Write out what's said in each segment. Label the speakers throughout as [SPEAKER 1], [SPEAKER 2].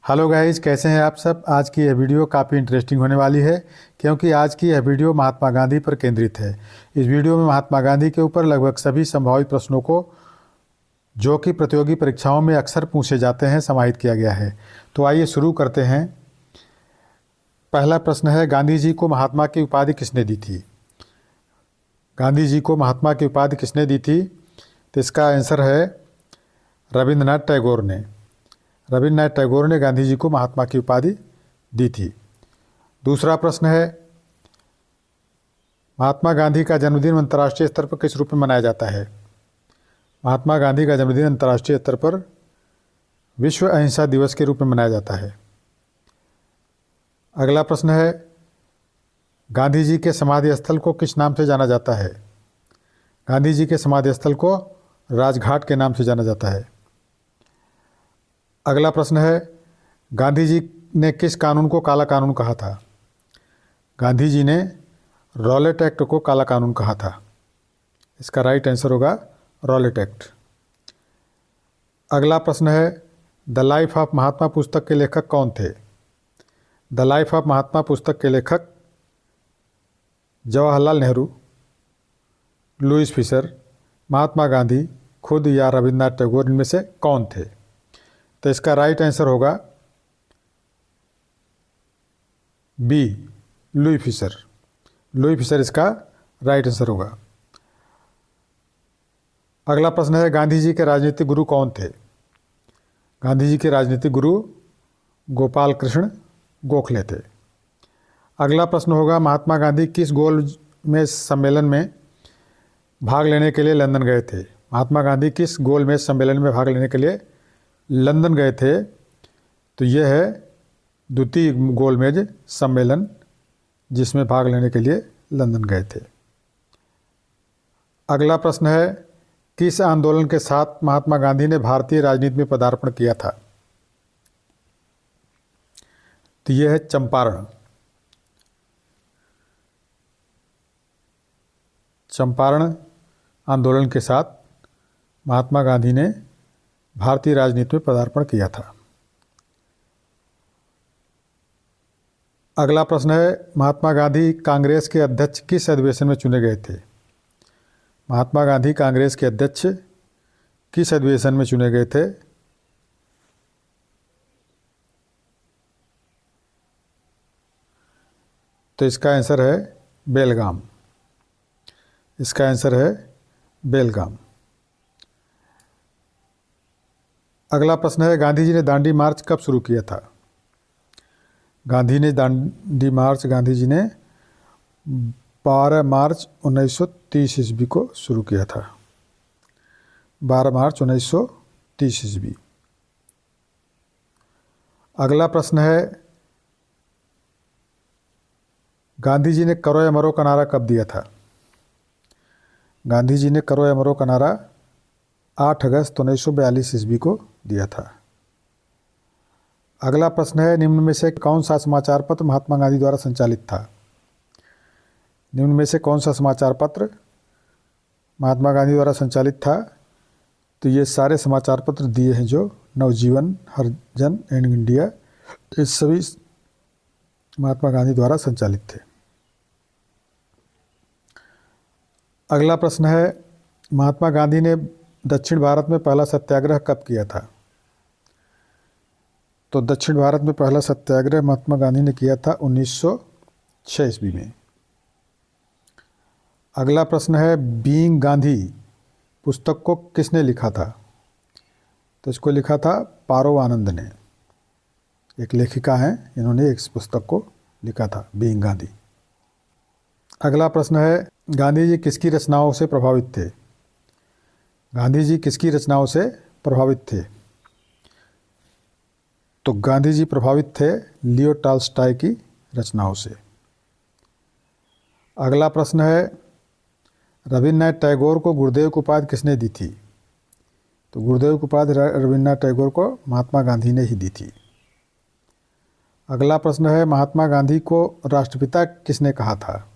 [SPEAKER 1] Hello guys, कैसे हैं आप सब। आज की यह वीडियो काफ़ी इंटरेस्टिंग होने वाली है क्योंकि आज की यह वीडियो महात्मा गांधी पर केंद्रित है। इस वीडियो में महात्मा गांधी के ऊपर लगभग सभी संभावित प्रश्नों को जो कि प्रतियोगी परीक्षाओं में अक्सर पूछे जाते हैं समाहित किया गया है। तो आइए शुरू करते हैं। पहला प्रश्न है, गांधी जी को महात्मा की उपाधि किसने दी थी। गांधी जी को महात्मा की उपाधि किसने दी थी? तो इसका आंसर है रविंद्रनाथ टैगोर ने। रविंद्रनाथ टैगोर ने गांधी जी को महात्मा की उपाधि दी थी। दूसरा प्रश्न है, महात्मा गांधी का जन्मदिन अंतर्राष्ट्रीय स्तर पर किस रूप में मनाया जाता है। महात्मा गांधी का जन्मदिन अंतर्राष्ट्रीय स्तर पर विश्व अहिंसा दिवस के रूप में मनाया जाता है। अगला प्रश्न है, गांधी जी के समाधि स्थल को किस नाम से जाना जाता है। गांधी जी के समाधि स्थल को राजघाट के नाम से जाना जाता है। अगला प्रश्न है, गांधी जी ने किस कानून को काला कानून कहा था। गांधी जी ने रॉलेट एक्ट को काला कानून कहा था। इसका राइट आंसर होगा रॉलेट एक्ट। अगला प्रश्न है, द लाइफ ऑफ महात्मा पुस्तक के लेखक कौन थे। द लाइफ ऑफ महात्मा पुस्तक के लेखक जवाहरलाल नेहरू, लुईस फिशर, महात्मा गांधी खुद या रविंद्रनाथ टैगोर, इनमें से कौन थे। तो इसका राइट आंसर होगा B, Louis Fischer. Louis Fischer इसका राइट आंसर होगा। अगला प्रश्न है, गांधी जी के राजनीतिक गुरु कौन थे। गांधी जी के राजनीतिक गुरु गोपाल कृष्ण गोखले थे। अगला प्रश्न होगा, महात्मा गांधी किस गोल में सम्मेलन में भाग लेने के लिए लंदन गए थे। महात्मा गांधी किस गोल में सम्मेलन में भाग लेने के लिए लंदन गए थे। तो यह है द्वितीय गोलमेज सम्मेलन जिसमें भाग लेने के लिए लंदन गए थे। अगला प्रश्न है, किस आंदोलन के साथ महात्मा गांधी ने भारतीय राजनीति में पदार्पण किया था। तो यह है चंपारण। चंपारण आंदोलन के साथ महात्मा गांधी ने भारतीय राजनीति में पदार्पण किया था। अगला प्रश्न है, महात्मा गांधी कांग्रेस के अध्यक्ष किस अधिवेशन में चुने गए थे। महात्मा गांधी कांग्रेस के अध्यक्ष किस अधिवेशन में चुने गए थे। तो इसका आंसर है बेलगाम। इसका आंसर है बेलगाम। अगला प्रश्न है, गांधी जी ने दांडी मार्च कब शुरू किया था। गांधी जी ने 12 मार्च 1930 ईस्वी को शुरू किया था। 12 मार्च 1930 ईस्वी। अगला प्रश्न है, गांधी जी ने करो या मरो का नारा कब दिया था। गांधी जी ने करो या मरो का नारा 8 अगस्त 1942 ईस्वी को दिया था। अगला प्रश्न है, निम्न में से कौन सा समाचार पत्र महात्मा गांधी द्वारा संचालित था। निम्न में से कौन सा समाचार पत्र महात्मा गांधी द्वारा संचालित था। तो ये सारे समाचार पत्र दिए हैं जो नवजीवन, हरिजन एंड इंडिया, ये सभी महात्मा गांधी द्वारा संचालित थे। अगला प्रश्न है, महात्मा गांधी ने दक्षिण भारत में पहला सत्याग्रह कब किया था। तो दक्षिण भारत में पहला सत्याग्रह महात्मा गांधी ने किया था 1906 ईस्वी में। अगला प्रश्न है, बीइंग गांधी पुस्तक को किसने लिखा था। तो इसको लिखा था पारो आनंद ने। एक लेखिका हैं, इन्होंने इस पुस्तक को लिखा था, बीइंग गांधी। अगला प्रश्न है, गांधी जी किसकी रचनाओं से प्रभावित थे। गांधी जी किसकी रचनाओं से प्रभावित थे। तो गांधी जी प्रभावित थे लियो टॉल्स्टॉय की रचनाओं से। अगला प्रश्न है, रविंद्रनाथ टैगोर को गुरुदेव की उपाधि किसने दी थी। तो गुरुदेव की उपाधि रविंद्रनाथ टैगोर को महात्मा गांधी ने ही दी थी। अगला प्रश्न है, महात्मा गांधी को राष्ट्रपिता किसने कहा था।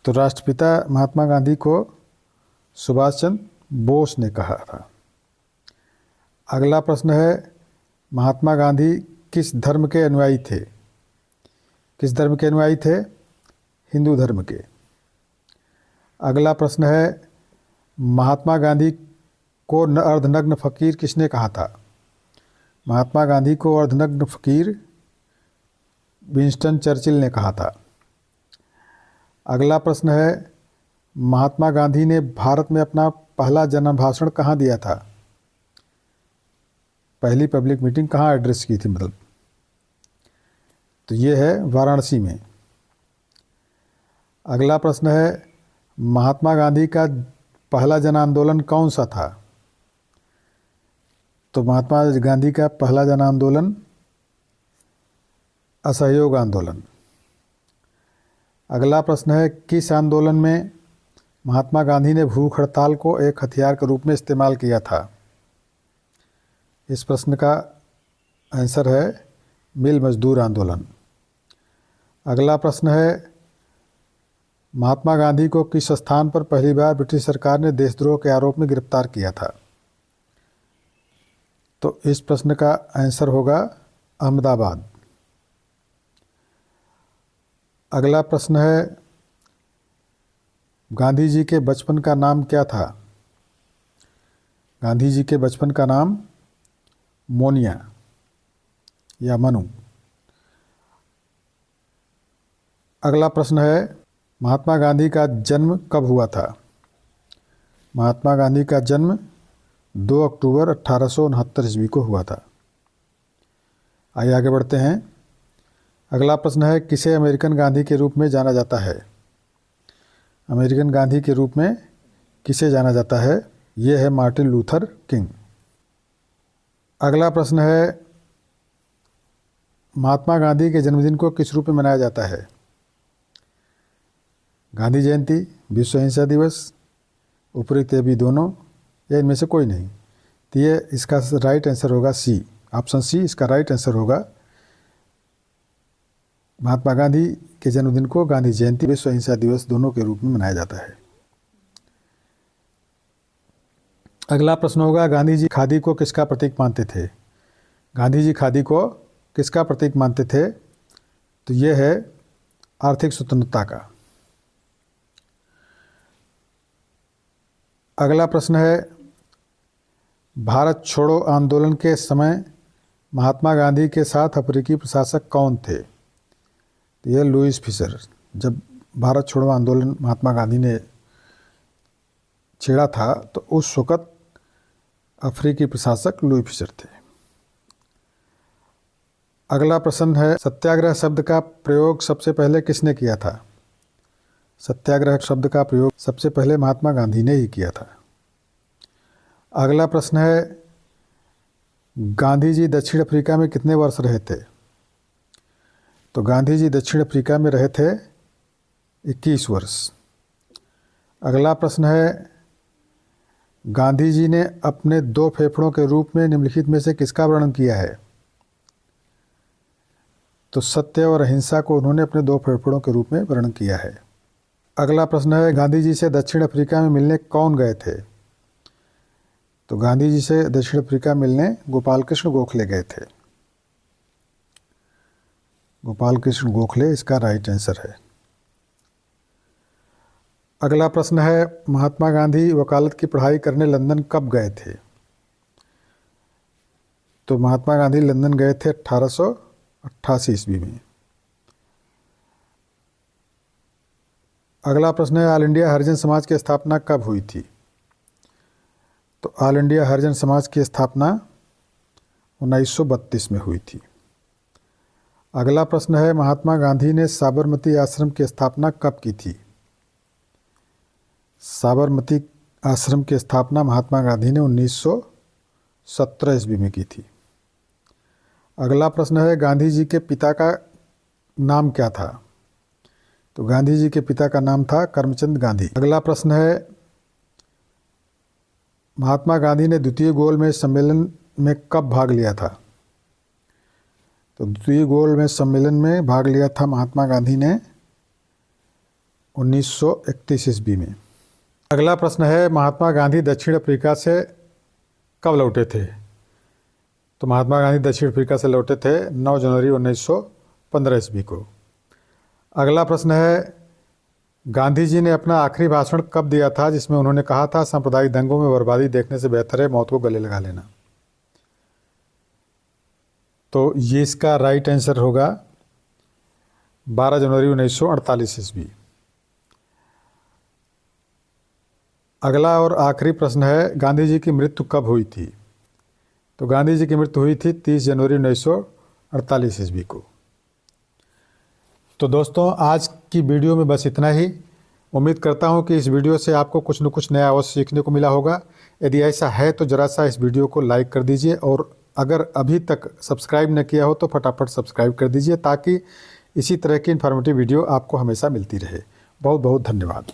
[SPEAKER 1] तो राष्ट्रपिता महात्मा गांधी को सुभाष चंद्र बोस ने कहा था। अगला प्रश्न है, महात्मा गांधी किस धर्म के अनुयायी थे? किस धर्म के अनुयायी थे? हिंदू धर्म के। अगला प्रश्न है, महात्मा गांधी को अर्धनग्न फकीर किसने कहा था? महात्मा गांधी को अर्धनग्न फकीर विंस्टन चर्चिल ने कहा था। अगला प्रश्न है, महात्मा गांधी ने भारत में अपना पहला जन्म भाषण कहाँ दिया था? पहली पब्लिक मीटिंग कहाँ एड्रेस की थी मतलब? तो ये है वाराणसी में। अगला प्रश्न है, महात्मा गांधी का पहला जन आंदोलन कौन सा था? तो महात्मा गांधी का पहला जन आंदोलन असहयोग आंदोलन। अगला प्रश्न है, किस आंदोलन में महात्मा गांधी ने भूख हड़ताल को एक हथियार के रूप में इस्तेमाल किया था? इस प्रश्न का आंसर है मिल मजदूर आंदोलन। अगला प्रश्न है, महात्मा गांधी को किस स्थान पर पहली बार ब्रिटिश सरकार ने देशद्रोह के आरोप में गिरफ्तार किया था? तो इस प्रश्न का आंसर होगा अहमदाबाद। अगला प्रश्न है, गांधी जी के बचपन का नाम क्या था? गांधी जी के बचपन का नाम मोनिया या मनु। अगला प्रश्न है, महात्मा गांधी का जन्म कब हुआ था? महात्मा गांधी का जन्म 2 अक्टूबर 1869 ईस्वी को हुआ था। आइए आगे बढ़ते हैं। अगला प्रश्न है, किसे अमेरिकन गांधी के रूप में जाना जाता है? अमेरिकन गांधी के रूप में किसे जाना जाता है? यह है मार्टिन लूथर किंग। अगला प्रश्न है, महात्मा गांधी के जन्मदिन को किस रूप में मनाया जाता है? गांधी जयंती, विश्व अहिंसा दिवस, उपरोक्त भी दोनों, या इनमें से कोई नहीं? तो ये इसका राइट आंसर होगा सी, ऑप्शन सी इसका राइट आंसर होगा। महात्मा गांधी के जन्मदिन को गांधी जयंती, विश्व अहिंसा दिवस दोनों के रूप में मनाया जाता है। अगला प्रश्न होगा, गांधी जी खादी को किसका प्रतीक मानते थे? गांधी जी खादी को किसका प्रतीक मानते थे? तो यह है आर्थिक स्वतंत्रता का। अगला प्रश्न है, भारत छोड़ो आंदोलन के समय महात्मा गांधी के साथ अफ्रीकी प्रशासक कौन थे? तो यह लुईस फिशर। जब भारत छोड़ो आंदोलन महात्मा गांधी ने छेड़ा था तो उस वक़्त अफ्रीकी प्रशासक लुईस फिशर थे। अगला प्रश्न है, सत्याग्रह शब्द का प्रयोग सबसे पहले किसने किया था? सत्याग्रह शब्द का प्रयोग सबसे पहले महात्मा गांधी ने ही किया था। अगला प्रश्न है, गांधी जी दक्षिण अफ्रीका में कितने वर्ष रहे थे? तो गांधी जी दक्षिण अफ्रीका में रहे थे 21 वर्ष। अगला प्रश्न है, गांधी जी ने अपने 2 फेफड़ों के रूप में निम्नलिखित में से किसका वर्णन किया है? तो सत्य और अहिंसा को उन्होंने अपने 2 फेफड़ों के रूप में वर्णन किया है। अगला प्रश्न है, गांधी जी से दक्षिण अफ्रीका में मिलने कौन गए थे? तो गांधी जी से दक्षिण अफ्रीका मिलने गोपाल कृष्ण गोखले गए थे। गोपाल कृष्ण गोखले इसका राइट आंसर है। अगला प्रश्न है, महात्मा गांधी वकालत की पढ़ाई करने लंदन कब गए थे? तो महात्मा गांधी लंदन गए थे 1888 ईस्वी में। अगला प्रश्न है, ऑल इंडिया हरिजन समाज की स्थापना कब हुई थी? तो ऑल इंडिया हरिजन समाज की स्थापना 1932 में हुई थी। अगला प्रश्न है, महात्मा गांधी ने साबरमती आश्रम की स्थापना कब की थी? साबरमती आश्रम की स्थापना महात्मा गांधी ने 1917 ईस्वी में की थी। अगला प्रश्न है, गांधी जी के पिता का नाम क्या था? तो गांधी जी के पिता का नाम था करमचंद गांधी। अगला प्रश्न है, महात्मा गांधी ने द्वितीय गोलमेज सम्मेलन में कब भाग लिया था? तो द्वितीय गोलमेज सम्मेलन में भाग लिया था महात्मा गांधी ने 1931 ईस्वी में। अगला प्रश्न है, महात्मा गांधी दक्षिण अफ्रीका से कब लौटे थे? तो महात्मा गांधी दक्षिण अफ्रीका से लौटे थे 9 जनवरी 1915 ईस्वी को। अगला प्रश्न है, गांधी जी ने अपना आखिरी भाषण कब दिया था जिसमें उन्होंने कहा था सांप्रदायिक दंगों में बर्बादी देखने से बेहतर है मौत को गले लगा लेना? तो ये इसका राइट आंसर होगा 12 जनवरी 1948 ईस्वी। अगला और आखिरी प्रश्न है, गांधी जी की मृत्यु कब हुई थी? तो गांधी जी की मृत्यु हुई थी 30 जनवरी 1948 ईस्वी को। तो दोस्तों, आज की वीडियो में बस इतना ही। उम्मीद करता हूं कि इस वीडियो से आपको कुछ न कुछ नया अवश्य सीखने को मिला होगा। यदि ऐसा है तो ज़रा सा इस वीडियो को लाइक कर दीजिए, और अगर अभी तक सब्सक्राइब न किया हो तो फटाफट सब्सक्राइब कर दीजिए, ताकि इसी तरह की इन्फॉर्मेटिव वीडियो आपको हमेशा मिलती रहे। बहुत बहुत धन्यवाद।